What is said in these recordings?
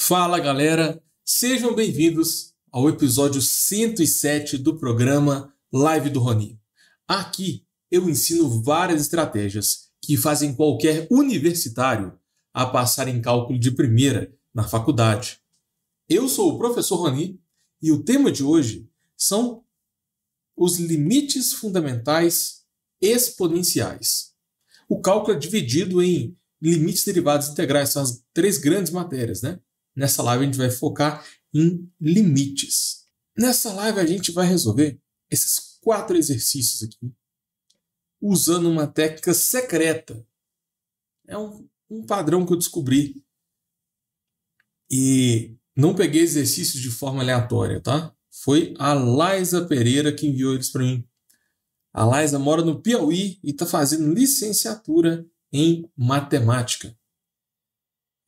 Fala galera, sejam bem-vindos ao episódio 107 do programa Live do Rony. Aqui eu ensino várias estratégias que fazem qualquer universitário a passar em cálculo de primeira na faculdade. Eu sou o professor Rony e o tema de hoje são os limites fundamentais exponenciais. O cálculo é dividido em limites derivados integrais, são as três grandes matérias, né? Nessa live a gente vai focar em limites. Nessa live a gente vai resolver esses 4 exercícios aqui, usando uma técnica secreta. É um padrão que eu descobri. E não peguei exercícios de forma aleatória, tá? Foi a Laisa Pereira que enviou eles para mim. A Laisa mora no Piauí e está fazendo licenciatura em matemática.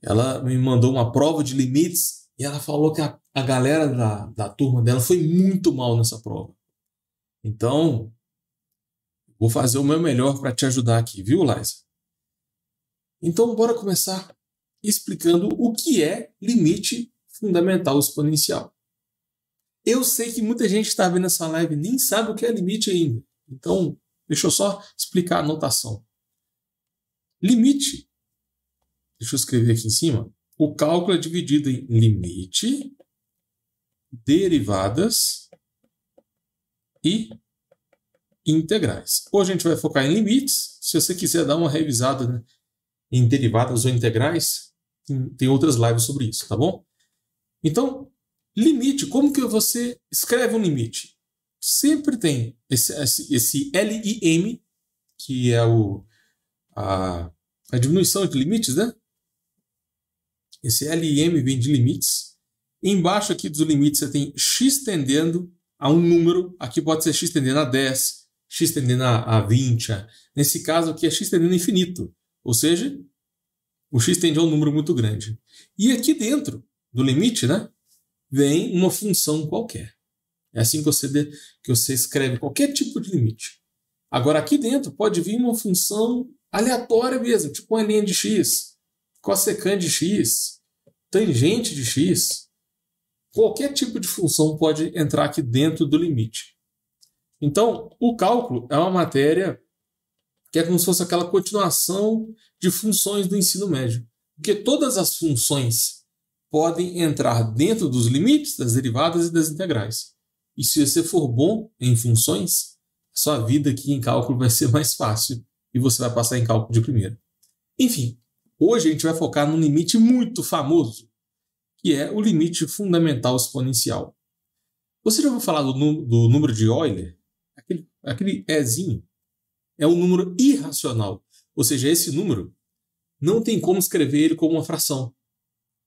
Ela me mandou uma prova de limites e ela falou que a galera da turma dela foi muito mal nessa prova. Então, vou fazer o meu melhor para te ajudar aqui, viu, Laisa? Então, bora começar explicando o que é limite fundamental exponencial. Eu sei que muita gente está vendo essa live e nem sabe o que é limite ainda. Então, deixa eu só explicar a notação. Limite, deixa eu escrever aqui em cima, o cálculo é dividido em limite, derivadas e integrais. Hoje a gente vai focar em limites. Se você quiser dar uma revisada, né, em derivadas ou integrais, tem outras lives sobre isso, tá bom? Então, limite, como que você escreve um limite? Sempre tem esse LIM, que é a diminuição de limites, né? Esse LIM vem de limites. Embaixo aqui dos limites você tem x tendendo a um número. Aqui pode ser x tendendo a 10, x tendendo a 20. Nesse caso aqui é x tendendo a infinito. Ou seja, o x tende a um número muito grande. E aqui dentro do limite, né, vem uma função qualquer. É assim que você escreve qualquer tipo de limite. Agora aqui dentro pode vir uma função aleatória mesmo, tipo uma linha de x, cossecante de x, tangente de x. Qualquer tipo de função pode entrar aqui dentro do limite. Então, o cálculo é uma matéria que é como se fosse aquela continuação de funções do ensino médio. Porque todas as funções podem entrar dentro dos limites, das derivadas e das integrais. E se você for bom em funções, sua vida aqui em cálculo vai ser mais fácil e você vai passar em cálculo de primeira. Enfim, hoje a gente vai focar num limite muito famoso, que é o limite fundamental exponencial. Você já ouviu falar do número de Euler? Aquele Ezinho. É um número irracional. Ou seja, esse número não tem como escrever ele como uma fração.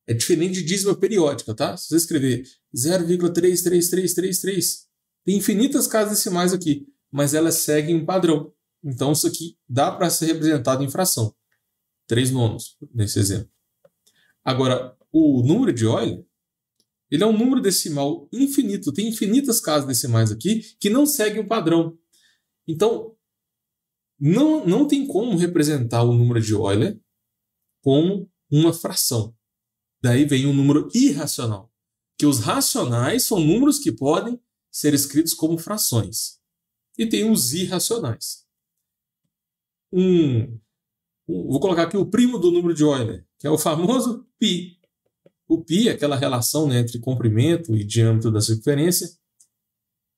É diferente de dízima periódica, tá? Se você escrever 0,33333, tem infinitas casas decimais aqui, mas elas seguem um padrão. Então isso aqui dá para ser representado em fração. 3 nonos, nesse exemplo. Agora, o número de Euler, ele é um número decimal infinito. Tem infinitas casas decimais aqui que não seguem um padrão. Então, não tem como representar o número de Euler como uma fração. Daí vem o número irracional. Que os racionais são números que podem ser escritos como frações. E tem os irracionais. Vou colocar aqui o primo do número de Euler, que é o famoso π. O π é aquela relação, né, entre comprimento e diâmetro da circunferência.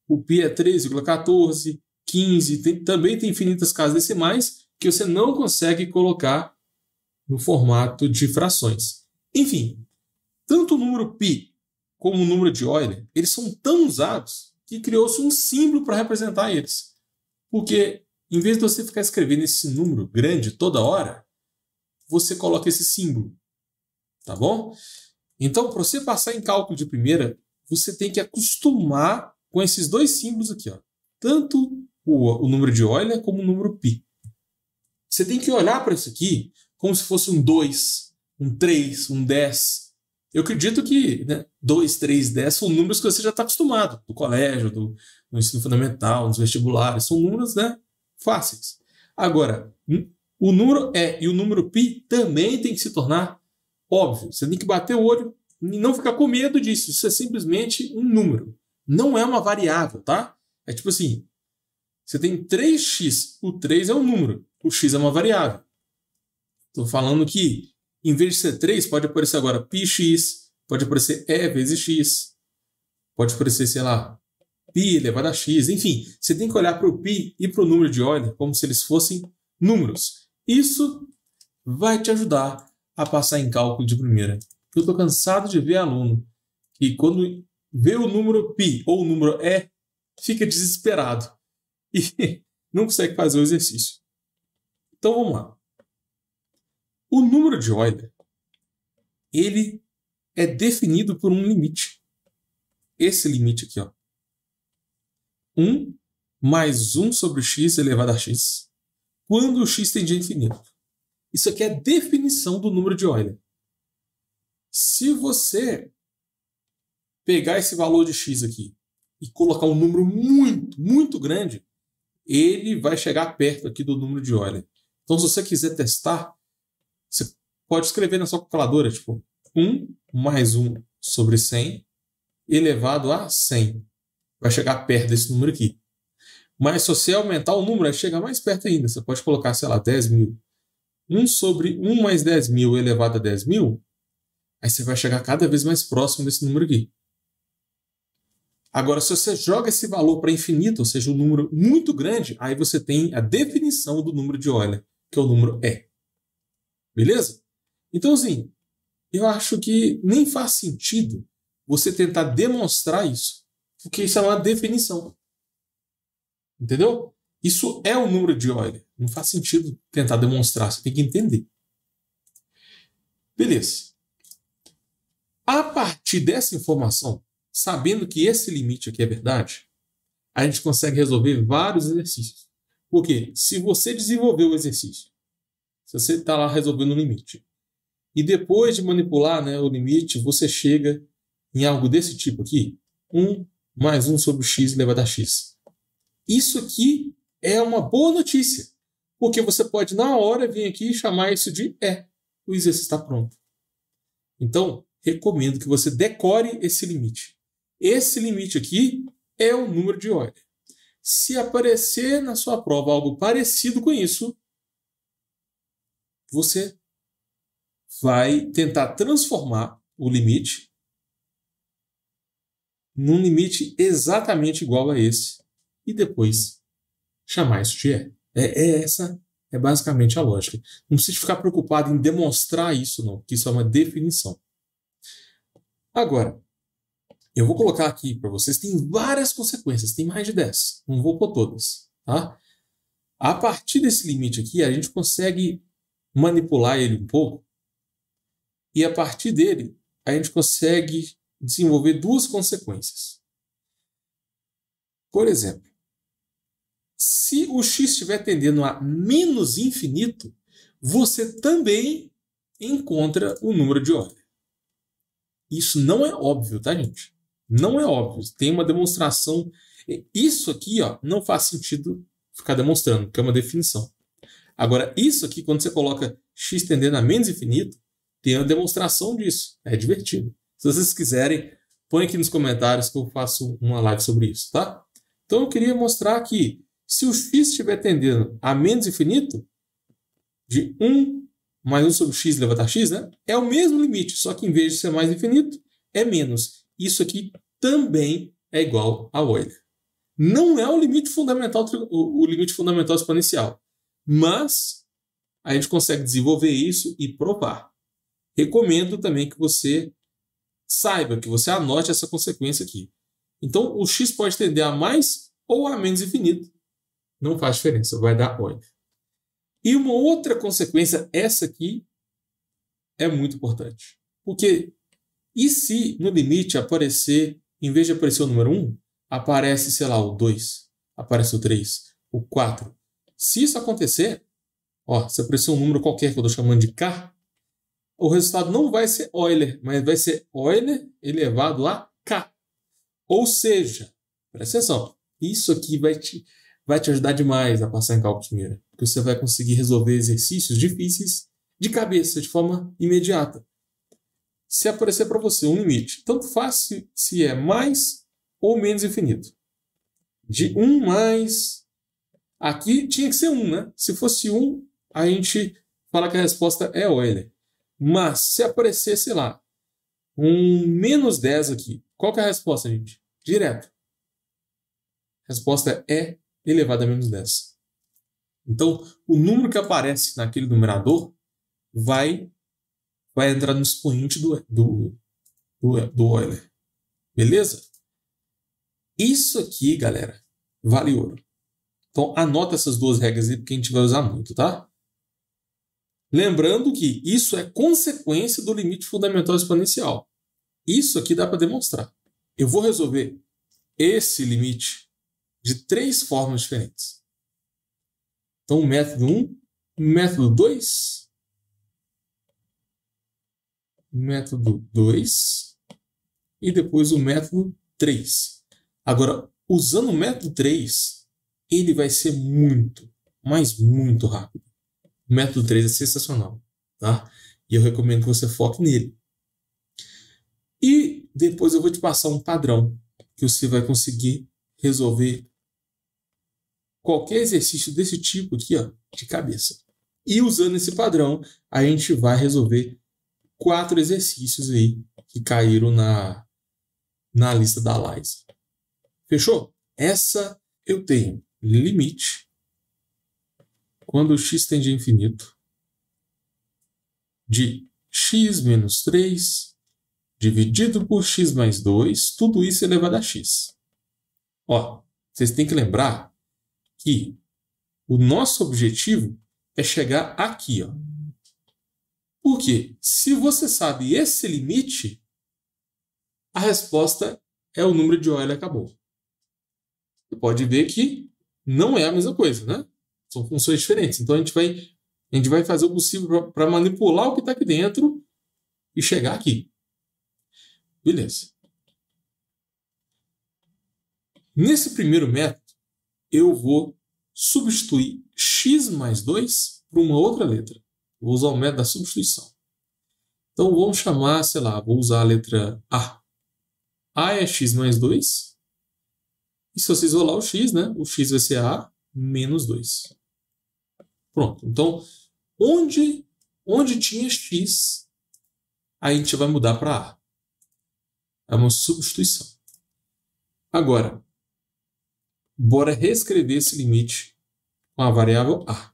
O π é 13,14, 15, também tem infinitas casas decimais que você não consegue colocar no formato de frações. Enfim, tanto o número π como o número de Euler, eles são tão usados que criou-se um símbolo para representar eles. Porque, em vez de você ficar escrevendo esse número grande toda hora, você coloca esse símbolo. Tá bom? Então, para você passar em cálculo de primeira, você tem que acostumar com esses dois símbolos aqui, ó. Tanto o número de Euler como o número π. Você tem que olhar para isso aqui como se fosse um 2, um 3, um 10. Eu acredito que, né, 2, 3, 10 são números que você já está acostumado, do colégio, no ensino fundamental, nos vestibulares. São números, né, fáceis. Agora, o número E e o número π também tem que se tornar óbvio. Você tem que bater o olho E não ficar com medo disso. Isso é simplesmente um número. Não é uma variável, tá? É tipo assim, você tem 3x. O 3 é um número. O x é uma variável. Estou falando que, em vez de ser 3, pode aparecer agora πx, pode aparecer e vezes x, pode aparecer, sei lá, π elevado a x. Enfim, você tem que olhar para o π e para o número de Euler como se eles fossem números. Isso vai te ajudar a passar em cálculo de primeira. Eu estou cansado de ver aluno que, quando vê o número π ou o número e, fica desesperado e não consegue fazer o exercício. Então vamos lá. O número de Euler, ele é definido por um limite. Esse limite aqui, ó. 1 mais 1 sobre x elevado a x, quando o x tende a infinito. Isso aqui é a definição do número de Euler. Se você pegar esse valor de x aqui e colocar um número muito, muito grande, ele vai chegar perto aqui do número de Euler. Então, se você quiser testar, você pode escrever na sua calculadora, tipo, 1 mais 1 sobre 100 elevado a 100. Vai chegar perto desse número aqui. Mas se você aumentar o número, vai chegar mais perto ainda. Você pode colocar, sei lá, 10.000. 1 sobre 1 mais 10.000 elevado a 10.000, aí você vai chegar cada vez mais próximo desse número aqui. Agora, se você joga esse valor para infinito, ou seja, um número muito grande, aí você tem a definição do número de Euler, que é o número E. Beleza? Então, assim, eu acho que nem faz sentido você tentar demonstrar isso, porque isso é uma definição. Entendeu? Isso é o número de Euler. Não faz sentido tentar demonstrar, você tem que entender. Beleza. A partir dessa informação, sabendo que esse limite aqui é verdade, a gente consegue resolver vários exercícios. Porque se você desenvolver o exercício, se você está lá resolvendo o limite, e depois de manipular, né, o limite, você chega em algo desse tipo aqui, 1 mais 1 sobre x elevado a x. Isso aqui é uma boa notícia, porque você pode, na hora, vir aqui e chamar isso de E. O exercício está pronto. Então, recomendo que você decore esse limite. Esse limite aqui é o número de Euler. Se aparecer na sua prova algo parecido com isso, você vai tentar transformar o limite num limite exatamente igual a esse e depois chamar isso de E. Essa é basicamente a lógica. Não precisa ficar preocupado em demonstrar isso, não, porque isso é uma definição. Agora, eu vou colocar aqui para vocês, tem várias consequências, tem mais de 10, não vou pôr todas. Tá? A partir desse limite aqui, a gente consegue manipular ele um pouco e a partir dele, a gente consegue desenvolver duas consequências. Por exemplo, se o x estiver tendendo a menos infinito, você também encontra o número de Euler. Isso não é óbvio, tá, gente? Não é óbvio. Tem uma demonstração. Isso aqui, ó, não faz sentido ficar demonstrando, porque é uma definição. Agora, isso aqui, quando você coloca x tendendo a menos infinito, tem uma demonstração disso. É divertido. Se vocês quiserem, põe aqui nos comentários que eu faço uma live sobre isso, tá? Então, eu queria mostrar que se o x estiver tendendo a menos infinito, de 1 mais 1 sobre x elevado a x, né, é o mesmo limite, só que em vez de ser mais infinito, é menos. Isso aqui também é igual a Euler. Não é o limite fundamental, o limite fundamental exponencial, mas a gente consegue desenvolver isso e provar. Recomendo também que você saiba, que você anote essa consequência aqui. Então, o x pode tender a mais ou a menos infinito. Não faz diferença, vai dar Euler. E uma outra consequência, essa aqui, é muito importante. Porque, e se no limite aparecer, em vez de aparecer o número 1, aparece, sei lá, o 2, aparece o 3, o 4. Se isso acontecer, ó, se aparecer um número qualquer que eu estou chamando de K, o resultado não vai ser Euler, mas vai ser Euler elevado a K. Ou seja, presta atenção, isso aqui vai te ajudar demais a passar em cálculo de primeira, porque você vai conseguir resolver exercícios difíceis de cabeça, de forma imediata. se aparecer para você um limite, tanto faz se é mais ou menos infinito. De 1 mais... Aqui tinha que ser 1, né? Se fosse 1, a gente fala que a resposta é Euler. Mas se aparecer, sei lá, um menos 10 aqui, qual que é a resposta, gente? Direto. A resposta é elevado a menos 10. Então, o número que aparece naquele numerador vai entrar no expoente do Euler. Beleza? Isso aqui, galera, vale ouro. Então, anota essas duas regras aí, porque a gente vai usar muito, tá? Lembrando que isso é consequência do limite fundamental exponencial. Isso aqui dá para demonstrar. Eu vou resolver esse limite de 3 formas diferentes. Então, o método 1, método 2, método 2 e depois o método 3. Agora, usando o método 3, ele vai ser muito, mas muito rápido. O método 3 é sensacional, tá? E eu recomendo que você foque nele. E depois eu vou te passar um padrão que você vai conseguir resolver qualquer exercício desse tipo aqui, ó, de cabeça. E usando esse padrão, a gente vai resolver 4 exercícios aí que caíram na lista da Laís. Fechou? Essa eu tenho limite quando x tende a infinito de x menos 3 dividido por x mais 2, tudo isso elevado a x. Ó, vocês têm que lembrar que o nosso objetivo é chegar aqui, ó. Porque se você sabe esse limite, a resposta é o número de Euler, acabou. Você pode ver que não é a mesma coisa, né? São funções diferentes. Então a gente vai fazer o possível para manipular o que está aqui dentro e chegar aqui. Beleza. Nesse primeiro método, eu vou substituir x mais 2 por uma outra letra. Vou usar o método da substituição. Então vamos chamar, sei lá, vou usar a letra A. A é x mais 2. E se você isolar o x, né? O x vai ser A menos 2. Pronto. Então, onde tinha x, a gente vai mudar para A. É uma substituição. Agora, bora reescrever esse limite com a variável A.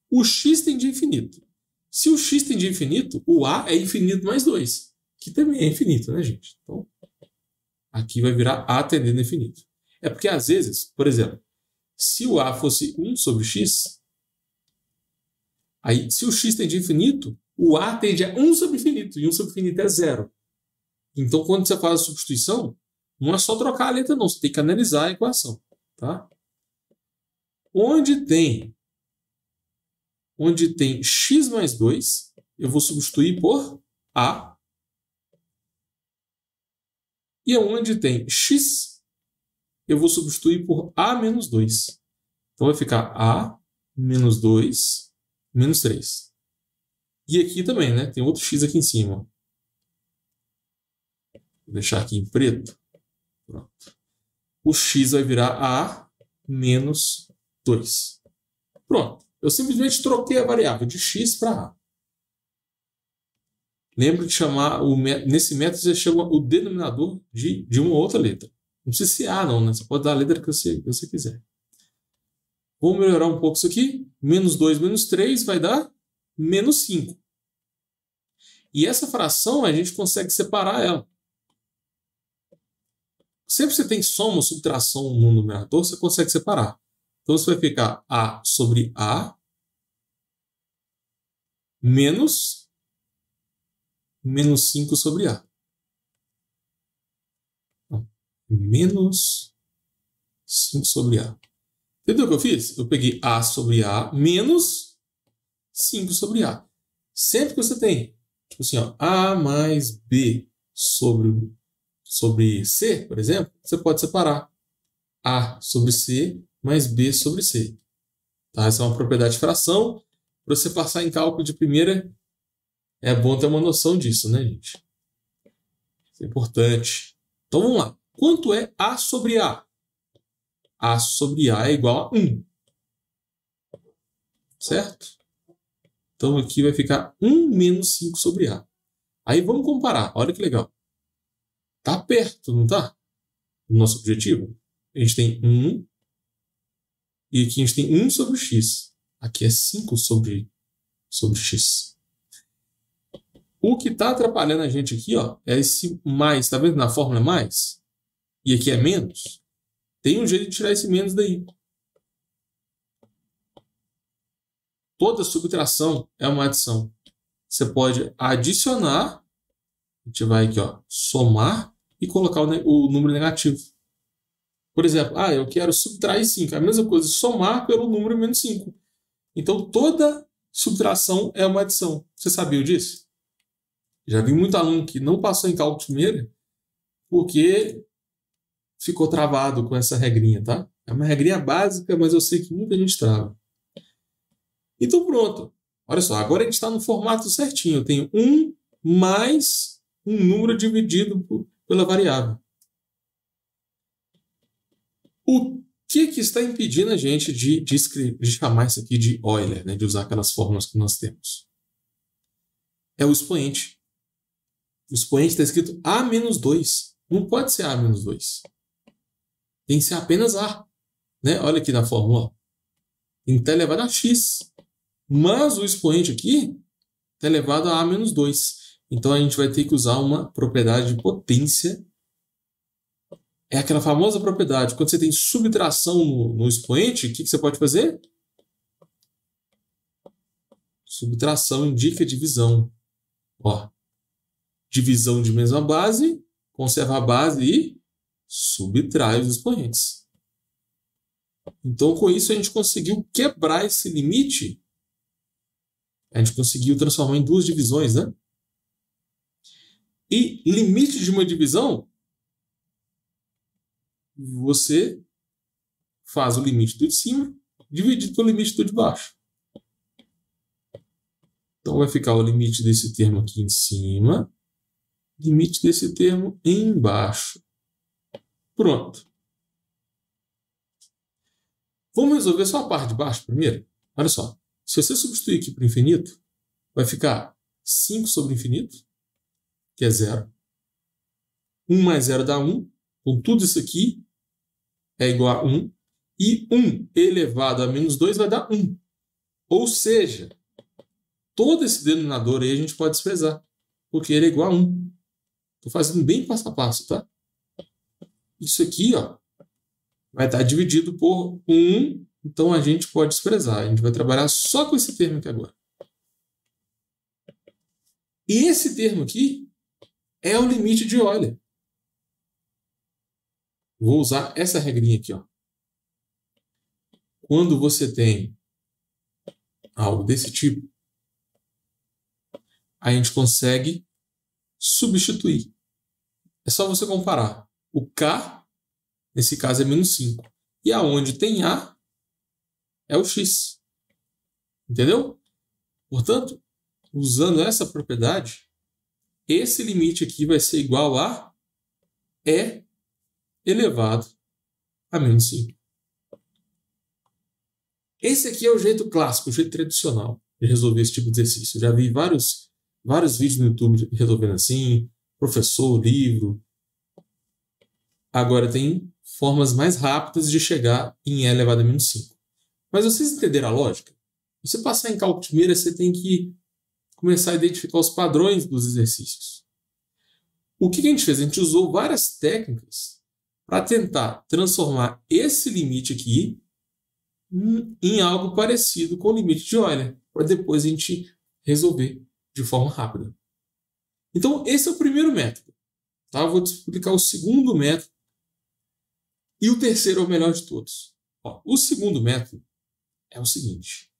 O x tende a infinito. Se o x tende a infinito, o A é infinito mais 2, que também é infinito, né, gente? Então, aqui vai virar A tendendo a infinito. É porque, às vezes, por exemplo, se o A fosse 1 sobre x, aí, se o x tende a infinito, o A tende a 1 sobre infinito, e 1 sobre infinito é 0. Então, quando você faz a substituição, não é só trocar a letra, não. Você tem que analisar a equação, tá? Onde tem x mais 2, eu vou substituir por A. E onde tem x, eu vou substituir por A menos 2. Então, vai ficar A menos 2 menos 3. E aqui também, né? Tem outro x aqui em cima. Vou deixar aqui em preto. Pronto. O x vai virar A menos 2. Pronto. Eu simplesmente troquei a variável de x para A. Lembra de chamar, nesse método você chama o denominador de uma outra letra. Não precisa ser A não, né? Você pode dar a letra que você quiser. Vou melhorar um pouco isso aqui. Menos 2 menos 3 vai dar menos 5. E essa fração a gente consegue separar ela. Sempre que você tem soma ou subtração no numerador, você consegue separar. Então, você vai ficar A sobre A menos 5 sobre A. Então, menos 5 sobre A. Entendeu o que eu fiz? Eu peguei A sobre A menos 5 sobre A. Sempre que você tem, tipo assim, ó, A mais B sobre C, por exemplo, você pode separar A sobre C mais B sobre C. Tá? Essa é uma propriedade de fração. Para você passar em cálculo de primeira, é bom ter uma noção disso, né, gente? Isso é importante. Então vamos lá. Quanto é A sobre A? A sobre A é igual a 1. Certo? Então aqui vai ficar 1 menos 5 sobre A. Aí vamos comparar. Olha que legal. Tá perto, não tá? O nosso objetivo. A gente tem 1. E aqui a gente tem 1 sobre x. Aqui é 5 sobre x. O que está atrapalhando a gente aqui, ó, é esse mais. Tá vendo na fórmula mais? E aqui é menos. Tem um jeito de tirar esse menos daí. Toda subtração é uma adição. Você pode adicionar. A gente vai aqui, ó, somar e colocar o número negativo. Por exemplo, eu quero subtrair 5. É a mesma coisa, somar pelo número menos 5. Então, toda subtração é uma adição. Você sabia disso? Já vi muito aluno que não passou em cálculo de primeira porque ficou travado com essa regrinha, tá? É uma regrinha básica, mas eu sei que muita gente trava. Então, pronto. Olha só, agora a gente está no formato certinho. Eu tenho 1 mais um número dividido pela variável. O que está impedindo a gente de chamar isso aqui de Euler, né? De usar aquelas fórmulas que nós temos? É o expoente. O expoente está escrito A menos 2. Não pode ser A menos 2. Tem que ser apenas A. Né? Olha aqui na fórmula. Tem que estar elevado a x. Mas o expoente aqui está elevado a A menos 2. Então a gente vai ter que usar uma propriedade de potência. É aquela famosa propriedade. Quando você tem subtração no expoente, o que você pode fazer? Subtração indica divisão. Ó, divisão de mesma base, conserva a base e subtrai os expoentes. Então, com isso, a gente conseguiu quebrar esse limite. A gente conseguiu transformar em duas divisões, né? E limite de uma divisão, você faz o limite do de cima dividido pelo limite do de baixo. Então, vai ficar o limite desse termo aqui em cima, limite desse termo embaixo. Pronto. Vamos resolver só a parte de baixo primeiro? Olha só. Se você substituir aqui para o infinito, vai ficar 5 sobre infinito, que é 0. 1 mais 0 dá 1. Então, tudo isso aqui é igual a 1. E 1 elevado a menos 2 vai dar 1. Ou seja, todo esse denominador aí a gente pode desprezar, porque ele é igual a 1. Estou fazendo bem passo a passo, tá? Isso aqui, ó, vai estar dividido por 1, então a gente pode desprezar. A gente vai trabalhar só com esse termo aqui agora. E esse termo aqui é o limite de Euler. Vou usar essa regrinha aqui, ó. Quando você tem algo desse tipo, a gente consegue substituir. É só você comparar. O K, nesse caso, é menos 5. E aonde tem A, é o X. Entendeu? Portanto, usando essa propriedade, esse limite aqui vai ser igual a E elevado a menos 5. Esse aqui é o jeito clássico, o jeito tradicional de resolver esse tipo de exercício. Eu já vi vários vídeos no YouTube resolvendo assim, professor, livro. Agora tem formas mais rápidas de chegar em E elevado a menos 5. Mas vocês entenderam a lógica? Você passar em cálculo de primeira, você tem que começar a identificar os padrões dos exercícios. O que a gente fez? A gente usou várias técnicas para tentar transformar esse limite aqui em algo parecido com o limite de Euler, para depois a gente resolver de forma rápida. Então, esse é o primeiro método. Tá? Eu vou te explicar o segundo método. E o terceiro é o melhor de todos. Ó, o segundo método é o seguinte.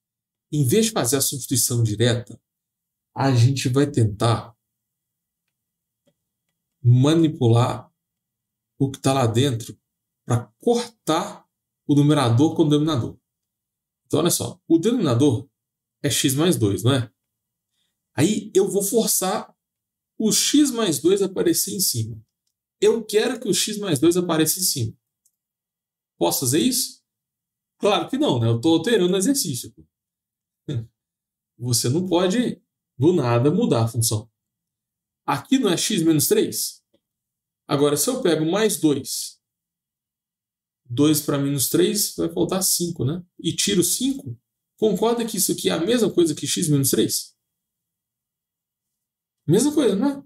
Em vez de fazer a substituição direta, a gente vai tentar manipular o que está lá dentro para cortar o numerador com o denominador. Então, olha só. O denominador é x mais 2, não é? Aí eu vou forçar o x mais 2 aparecer em cima. Eu quero que o x mais 2 apareça em cima. Posso fazer isso? Claro que não, né? Eu estou alterando o exercício. Você não pode, do nada, mudar a função. Aqui não é x menos 3? Agora, se eu pego mais 2, 2 para menos 3, vai faltar 5, né? E tiro 5, concorda que isso aqui é a mesma coisa que x menos 3? Mesma coisa, não é?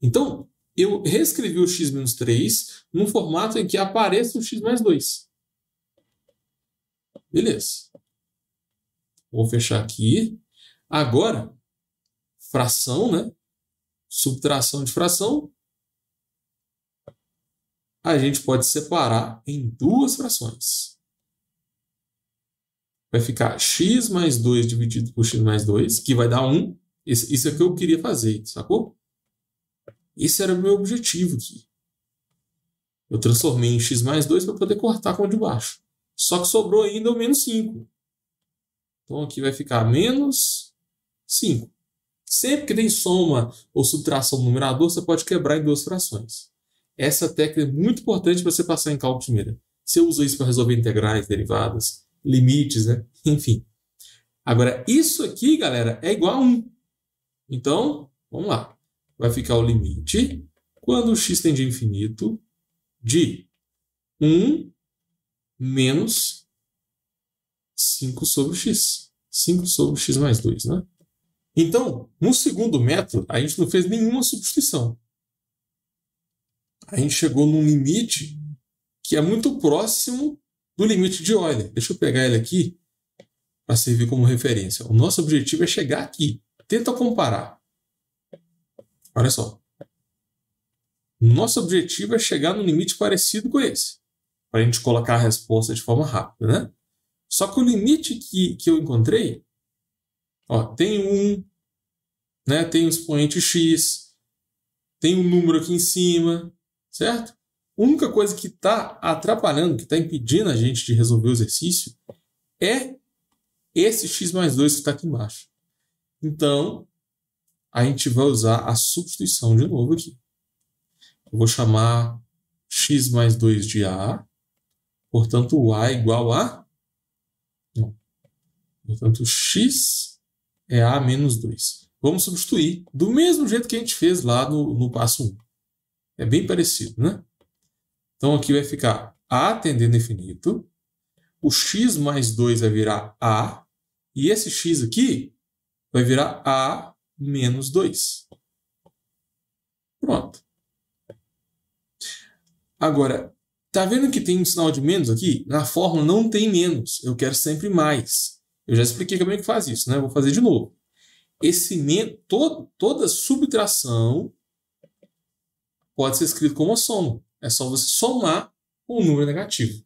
Então, eu reescrevi o x menos 3 num formato em que apareça o x mais 2. Beleza. Vou fechar aqui. Agora, fração, né? Subtração de fração. A gente pode separar em duas frações. Vai ficar x mais 2 dividido por x mais 2, que vai dar 1. Isso é o que eu queria fazer, sacou? Esse era o meu objetivo aqui. Eu transformei em x mais 2 para poder cortar com o de baixo. Só que sobrou ainda o menos 5. Então aqui vai ficar menos 5. Sempre que tem soma ou subtração no numerador, você pode quebrar em duas frações. Essa técnica é muito importante para você passar em cálculo primeiro. Você usa isso para resolver integrais, derivadas, limites, né? Enfim. Agora, isso aqui, galera, é igual a 1. Então, vamos lá. Vai ficar o limite, quando o x tende a infinito, de 1 menos 5 sobre x. 5 sobre x mais 2, né? Então, no segundo método, a gente não fez nenhuma substituição. A gente chegou num limite que é muito próximo do limite de Euler. Deixa eu pegar ele aqui para servir como referência. O nosso objetivo é chegar aqui. Tenta comparar. Olha só. Nosso objetivo é chegar num limite parecido com esse, para a gente colocar a resposta de forma rápida, né? Só que o limite que eu encontrei, ó, tem 1, né? Tem o expoente x, tem um número aqui em cima, certo? A única coisa que está atrapalhando, que está impedindo a gente de resolver o exercício, é esse x mais 2 que está aqui embaixo. Então, a gente vai usar a substituição de novo aqui. Eu vou chamar x mais 2 de a, portanto, o a é igual a... Não. Portanto, x é a menos 2. Vamos substituir do mesmo jeito que a gente fez lá no passo 1. É bem parecido, né? Então, aqui vai ficar a tendendo a infinito. O x mais 2 vai virar a. E esse x aqui vai virar a menos 2. Pronto. Agora, tá vendo que tem um sinal de menos aqui? Na fórmula não tem menos. Eu quero sempre mais. Eu já expliquei como é que faz isso, né? Vou fazer de novo. Toda subtração pode ser escrito como uma soma. É só você somar um número negativo.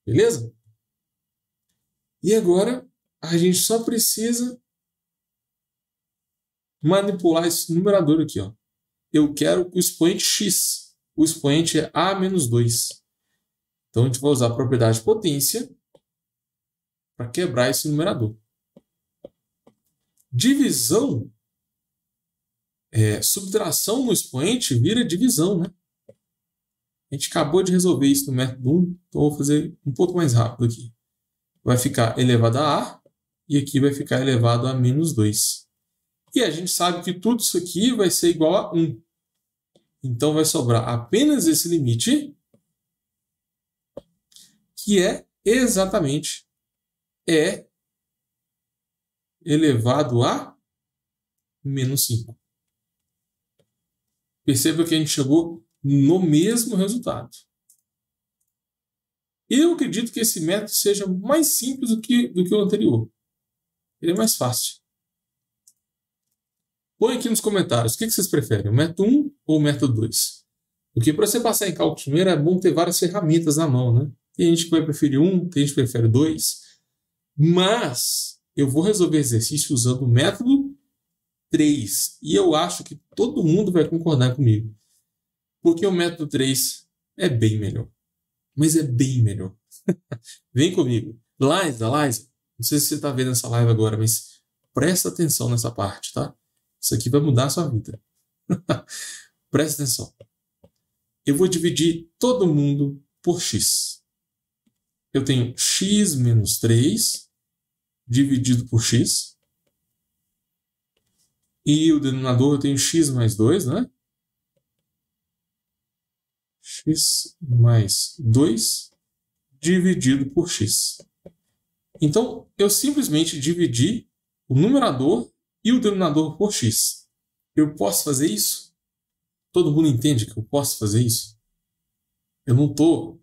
Beleza? E agora, a gente só precisa manipular esse numerador aqui, ó. Eu quero o expoente x. O expoente é a menos 2. Então, a gente vai usar a propriedade de potência para quebrar esse numerador. Divisão, subtração no expoente vira divisão, né? A gente acabou de resolver isso no método 1, então vou fazer um pouco mais rápido aqui. Vai ficar elevado a a, e aqui vai ficar elevado a menos 2. E a gente sabe que tudo isso aqui vai ser igual a 1. Então vai sobrar apenas esse limite, que é exatamente e elevado a menos 5. Perceba que a gente chegou no mesmo resultado. Eu acredito que esse método seja mais simples do que o anterior. Ele é mais fácil. Põe aqui nos comentários, o que vocês preferem, o método 1 ou o método 2? Porque para você passar em cálculo primeiro é bom ter várias ferramentas na mão, né? Tem gente que vai preferir 1, tem gente que prefere 2. Mas eu vou resolver exercício usando o método 3. E eu acho que todo mundo vai concordar comigo. Porque o método 3 é bem melhor. Mas é bem melhor. Vem comigo. Liza, não sei se você está vendo essa live agora, mas presta atenção nessa parte, tá? Isso aqui vai mudar a sua vida. Presta atenção. Eu vou dividir todo mundo por x. Eu tenho x menos 3 dividido por x. E o denominador eu tenho x mais 2, né? X mais 2 dividido por x. Então, eu simplesmente dividi o numerador e o denominador por x. Eu posso fazer isso? Todo mundo entende que eu posso fazer isso? Eu não estou...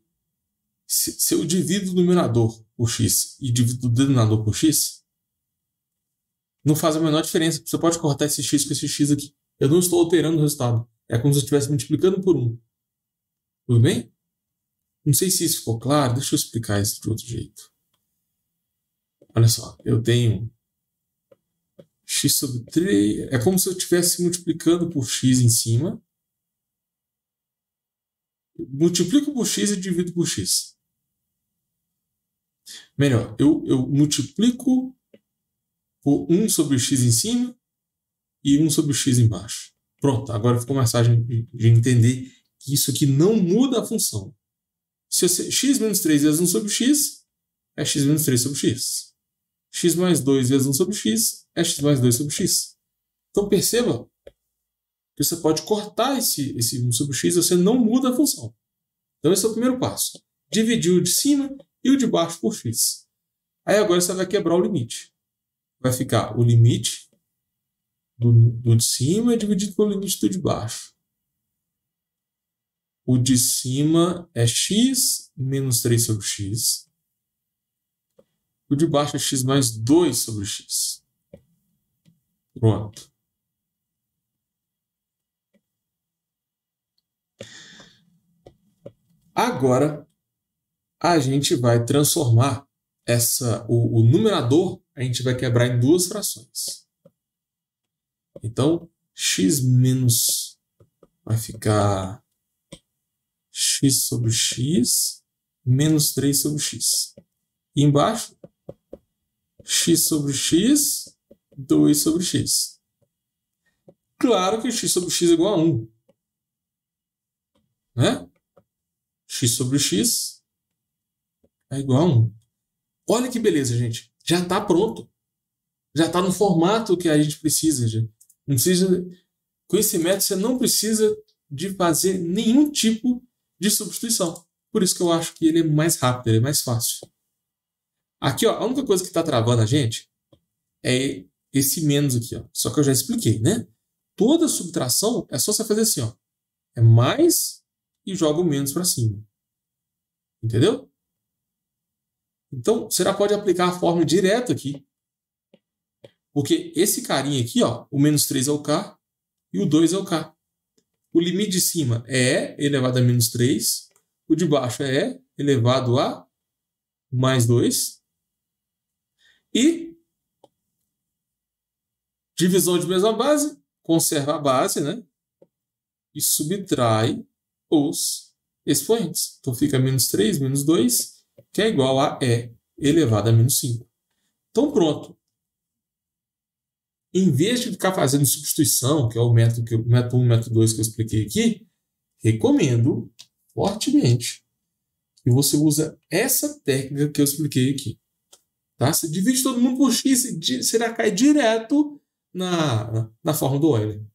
Se eu divido o numerador por x e divido o denominador por x, não faz a menor diferença. Você pode cortar esse x com esse x aqui. Eu não estou alterando o resultado. É como se eu estivesse multiplicando por 1. Tudo bem? Não sei se isso ficou claro. Deixa eu explicar isso de outro jeito. Olha só. Eu tenho x sobre 3. É como se eu estivesse multiplicando por x em cima. Multiplico por x e divido por x. Melhor, eu multiplico por 1 sobre x em cima e 1 sobre x embaixo. Pronto, agora ficou mais fácil de entender que isso aqui não muda a função. Se x menos 3 vezes 1 sobre x, é x menos 3 sobre x. X mais 2 vezes 1 sobre x, é x mais 2 sobre x. Então perceba que você pode cortar esse 1 sobre x e você não muda a função. Então esse é o primeiro passo. Dividir o de cima e o de baixo por x. Aí agora você vai quebrar o limite. Vai ficar o limite do de cima dividido pelo limite do de baixo. O de cima é x menos 3 sobre x. O de baixo é x mais 2 sobre x. Pronto. Agora, a gente vai transformar o numerador, a gente vai quebrar em duas frações. Então, x menos vai ficar x sobre x menos 3 sobre x. E embaixo, x sobre x, 2 sobre x. Claro que x sobre x é igual a 1. Né? X sobre x é igual a 1. Olha que beleza, gente. Já está pronto. Já está no formato que a gente precisa. Gente. Não precisa. Com esse método, você não precisa de fazer nenhum tipo de substituição. Por isso que eu acho que ele é mais rápido, ele é mais fácil. Aqui, ó, a única coisa que está travando a gente é esse menos aqui. Ó. Só que eu já expliquei, né? Toda subtração é só você fazer assim. Ó. É mais e joga o menos para cima. Entendeu? Então, você já pode aplicar a fórmula direto aqui. Porque esse carinha aqui, ó, o menos 3 é o K e o 2 é o K. O limite de cima é E elevado a menos 3. O de baixo é E elevado a mais 2. E divisão de mesma base, conserva a base, né? E subtrai os expoentes. Então fica menos 3, menos 2, que é igual a E elevado a menos 5. Então pronto. Em vez de ficar fazendo substituição, que é o método 1 e método 2 que eu expliquei aqui, recomendo fortemente que você use essa técnica que eu expliquei aqui. Tá? Você divide todo mundo por x e você já cai direto na fórmula do Euler.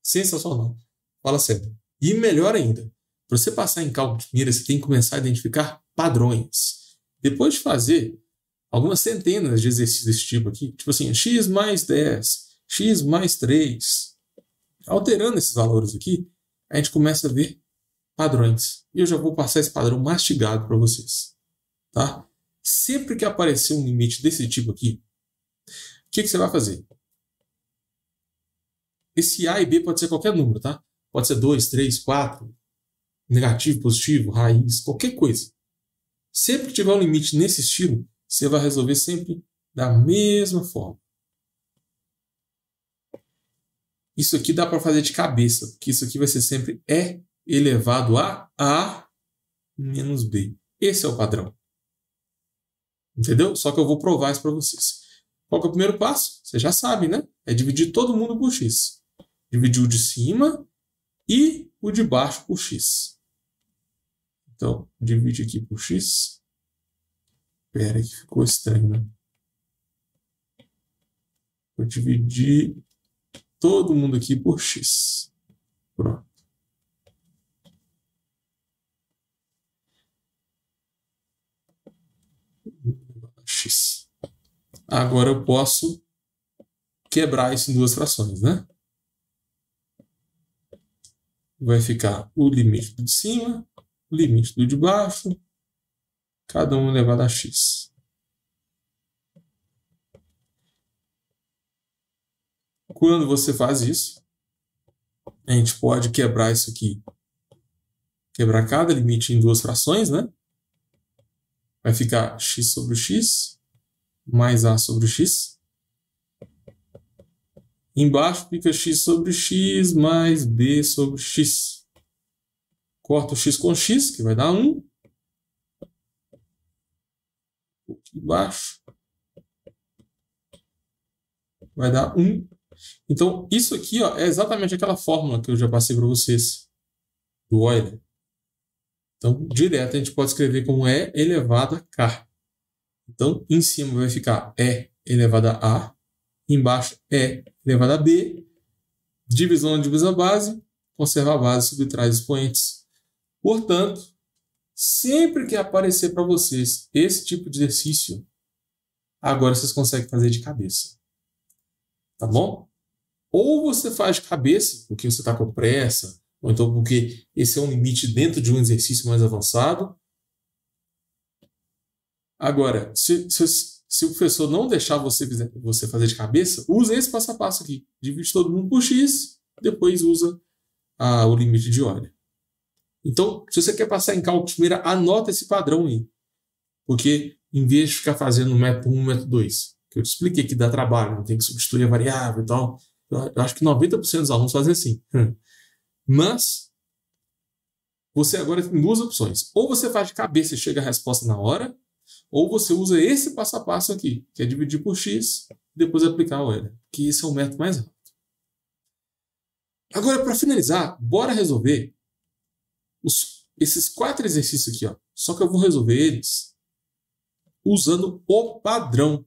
Sensacional. Fala sério. E melhor ainda, para você passar em cálculo de primeira, você tem que começar a identificar padrões. Depois de fazer algumas centenas de exercícios desse tipo aqui, tipo assim, x mais 10, x mais 3, alterando esses valores aqui, a gente começa a ver padrões. E eu já vou passar esse padrão mastigado para vocês. Tá? Sempre que aparecer um limite desse tipo aqui, o que você vai fazer? Esse A e B pode ser qualquer número, tá? Pode ser 2, 3, 4, negativo, positivo, raiz, qualquer coisa. Sempre que tiver um limite nesse estilo, você vai resolver sempre da mesma forma. Isso aqui dá para fazer de cabeça, porque isso aqui vai ser sempre E elevado a menos B. Esse é o padrão. Entendeu? Só que eu vou provar isso para vocês. Qual que é o primeiro passo? Você já sabe, né? É dividir todo mundo por x. Dividir o de cima e o de baixo por x. Então, divide aqui por x. Espera que ficou estranho, né? Vou dividir todo mundo aqui por x. Pronto. X. Agora eu posso quebrar isso em duas frações, né? Vai ficar o limite do de cima, o limite do de baixo, cada um elevado a x. Quando você faz isso, a gente pode quebrar isso aqui. Quebrar cada limite em duas frações, né? Vai ficar x sobre x mais a sobre x. Embaixo fica x sobre x mais b sobre x. Corta o x com x, que vai dar 1. Aqui embaixo vai dar 1. Então, isso aqui ó, é exatamente aquela fórmula que eu já passei para vocês, do Euler. Então, direto a gente pode escrever como E elevado a K. Então, em cima vai ficar E elevado a A, embaixo E elevado a B, divisão divisa a base, conserva a base, subtrai os expoentes. Portanto, sempre que aparecer para vocês esse tipo de exercício, agora vocês conseguem fazer de cabeça. Tá bom? Ou você faz de cabeça, porque você está com pressa, ou então porque esse é um limite dentro de um exercício mais avançado. Agora, se o professor não deixar você fazer de cabeça, use esse passo a passo aqui. Divide todo mundo por x, depois usa o limite de Euler. Então, se você quer passar em cálculo de primeira, anota esse padrão aí. Porque, em vez de ficar fazendo método 1, método 2, que eu te expliquei que dá trabalho, tem que substituir a variável e tal, eu acho que 90% dos alunos fazem assim. Mas, você agora tem duas opções. Ou você faz de cabeça e chega a resposta na hora, ou você usa esse passo a passo aqui, que é dividir por x, e depois aplicar o Euler, que esse é o método mais rápido. Agora, para finalizar, bora resolver esses 4 exercícios aqui, ó. Só que eu vou resolver eles usando o padrão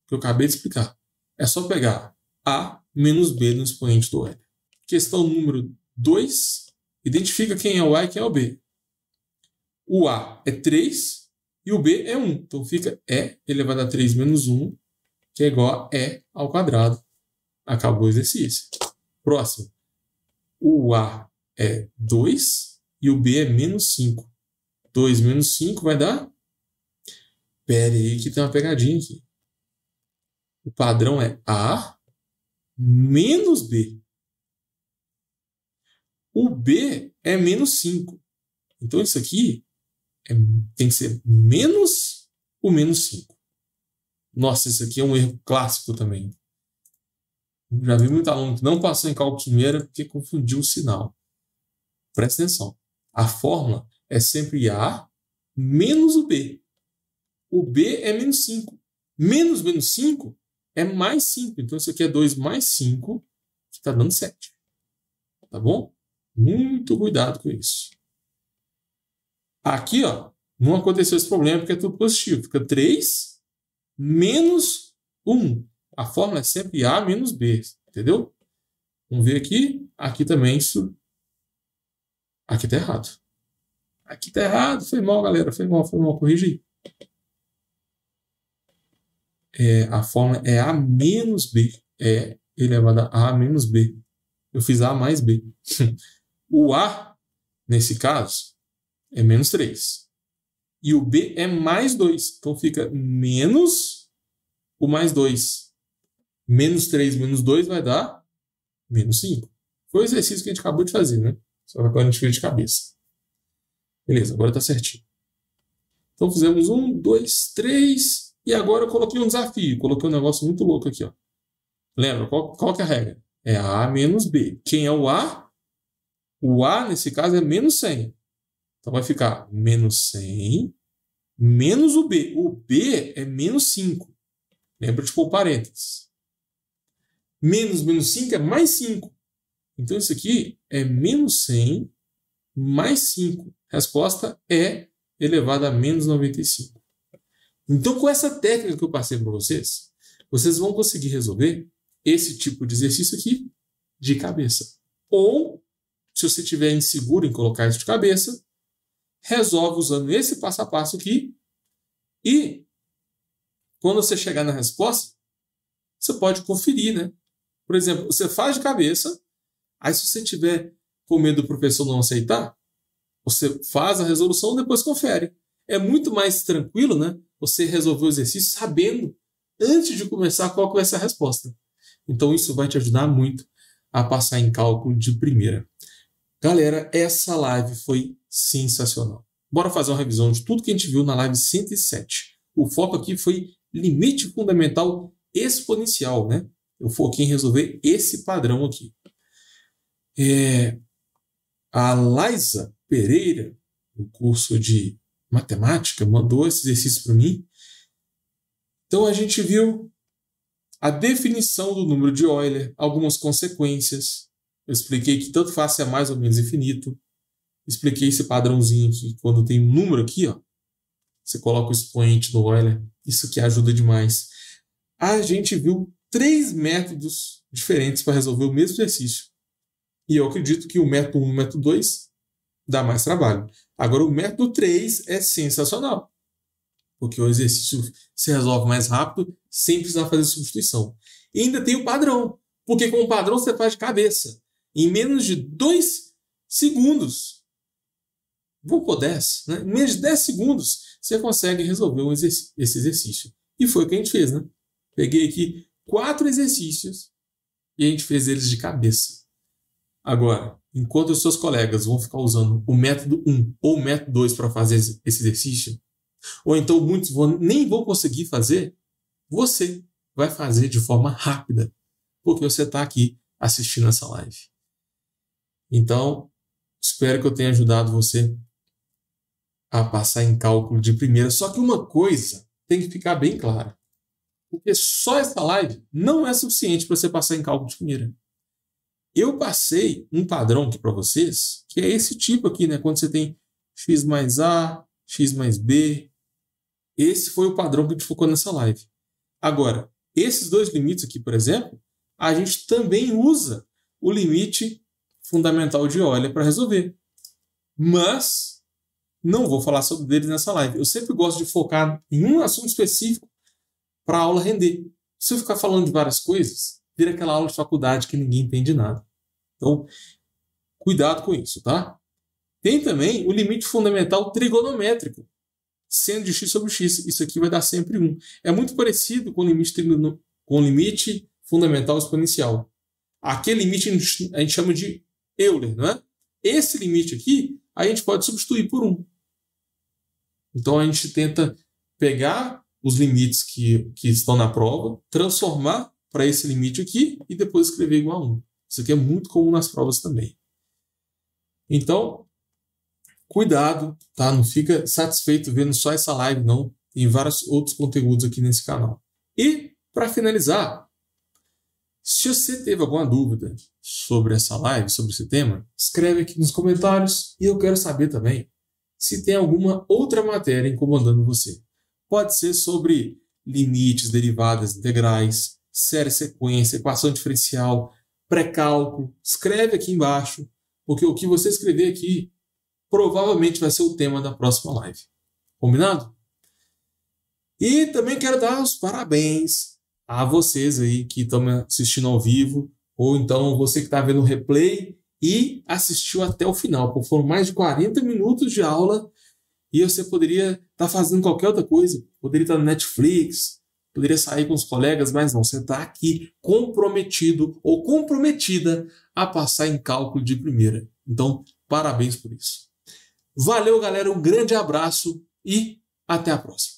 que eu acabei de explicar. É só pegar A menos B no expoente do Euler. Questão número 2. Identifica quem é o A e quem é o B. O A é 3 e o B é 1. Então fica E elevado a 3 menos 1, que é igual a E ao quadrado. Acabou o exercício. Próximo. O A é 2 e o B é menos 5. 2 menos 5 vai dar... Pera aí que tem uma pegadinha aqui. O padrão é A menos B. O B é menos 5. Então isso aqui tem que ser menos o menos 5. Nossa, isso aqui é um erro clássico também. Já vi muito aluno que não passou em cálculo de primeira porque confundiu o sinal. Presta atenção. A fórmula é sempre A menos o B. O B é menos 5. Menos 5 é mais 5. Então, isso aqui é 2 mais 5, que está dando 7. Tá bom? Muito cuidado com isso. Aqui, ó, não aconteceu esse problema porque é tudo positivo. Fica 3 menos 1. A fórmula é sempre A menos B. Entendeu? Vamos ver aqui. Aqui também isso... Aqui está errado. Aqui está errado. Foi mal, galera. Foi mal. Corrigi. A fórmula é A menos B. É elevado a A menos B. Eu fiz A mais B. O A, nesse caso, é menos 3. E o B é mais 2. Então fica menos o mais 2. Menos 3 menos 2 vai dar menos 5. Foi o exercício que a gente acabou de fazer, né? Só que agora a gente fez de cabeça. Beleza, agora está certinho. Então fizemos 1, 2, 3... E agora eu coloquei um desafio. Coloquei um negócio muito louco aqui, ó. Lembra? Qual que é a regra? É A menos B. Quem é o A? O A, nesse caso, é menos 100. Então vai ficar menos 100 menos o B. O B é menos 5. Lembra de pôr parênteses. Menos 5 é mais 5. Então, isso aqui é menos 100 mais 5. Resposta é elevado a menos 95. Então, com essa técnica que eu passei para vocês, vocês vão conseguir resolver esse tipo de exercício aqui de cabeça. Ou, se você estiver inseguro em colocar isso de cabeça, resolve usando esse passo a passo aqui e, quando você chegar na resposta, você pode conferir, né? Por exemplo, você faz de cabeça, aí se você tiver com medo do professor não aceitar, você faz a resolução e depois confere. É muito mais tranquilo, né? Você resolver o exercício sabendo, antes de começar, qual que vai ser a resposta. Então, isso vai te ajudar muito a passar em cálculo de primeira. Galera, essa live foi sensacional. Bora fazer uma revisão de tudo que a gente viu na live 107. O foco aqui foi limite fundamental exponencial, né? Eu foquei em resolver esse padrão aqui. A Laisa Pereira, no curso de matemática, mandou esse exercício para mim. Então, a gente viu a definição do número de Euler, algumas consequências. Eu expliquei que tanto faz se é mais ou menos infinito. Expliquei esse padrãozinho aqui. Quando tem um número aqui, ó, você coloca o expoente do Euler. Isso aqui ajuda demais. A gente viu 3 métodos diferentes para resolver o mesmo exercício. E eu acredito que o método 1 e o método 2 dá mais trabalho. Agora, o método 3 é sensacional. Porque o exercício se resolve mais rápido, sem precisar fazer substituição. E ainda tem o padrão. Porque com o padrão você faz de cabeça. Em menos de 2 segundos. Vou por 10. Né? Em menos de 10 segundos, você consegue resolver esse exercício. E foi o que a gente fez, né? Peguei aqui 4 exercícios e a gente fez eles de cabeça. Agora, enquanto os seus colegas vão ficar usando o método 1 ou o método 2 para fazer esse exercício, ou então muitos nem vão conseguir fazer, você vai fazer de forma rápida, porque você está aqui assistindo essa live. Então, espero que eu tenha ajudado você a passar em cálculo de primeira. Só que uma coisa tem que ficar bem clara. Porque só essa live não é suficiente para você passar em cálculo de primeira. Eu passei um padrão aqui para vocês, que é esse tipo aqui, né? Quando você tem x mais a, x mais b. Esse foi o padrão que a gente focou nessa live. Agora, esses 2 limites aqui, por exemplo, a gente também usa o limite fundamental de Euler para resolver. Mas não vou falar sobre eles nessa live. Eu sempre gosto de focar em um assunto específico para a aula render. Se eu ficar falando de várias coisas, vira aquela aula de faculdade que ninguém entende nada. Então, cuidado com isso, tá? Tem também o limite fundamental trigonométrico, seno de x sobre x. Isso aqui vai dar sempre 1. É muito parecido com o limite fundamental exponencial. Aquele limite a gente chama de Euler, não é? Esse limite aqui, a gente pode substituir por 1. Então, a gente tenta pegar os limites que estão na prova, transformar para esse limite aqui e depois escrever igual a 1. Isso aqui é muito comum nas provas também. Então, cuidado, tá? Não fica satisfeito vendo só essa live, não. Tem vários outros conteúdos aqui nesse canal. E, para finalizar, se você teve alguma dúvida sobre essa live, sobre esse tema, escreve aqui nos comentários e eu quero saber também se tem alguma outra matéria incomodando você. Pode ser sobre limites, derivadas, integrais, série, sequência, equação diferencial, pré-cálculo. Escreve aqui embaixo, porque o que você escrever aqui provavelmente vai ser o tema da próxima live. Combinado? E também quero dar os parabéns a vocês aí que estão me assistindo ao vivo, ou então você que está vendo o replay e assistiu até o final. Porque foram mais de 40 minutos de aula e você poderia estar fazendo qualquer outra coisa. Poderia estar no Netflix, poderia sair com os colegas, mas não. Você está aqui comprometido ou comprometida a passar em cálculo de primeira. Então, parabéns por isso. Valeu, galera. Um grande abraço e até a próxima.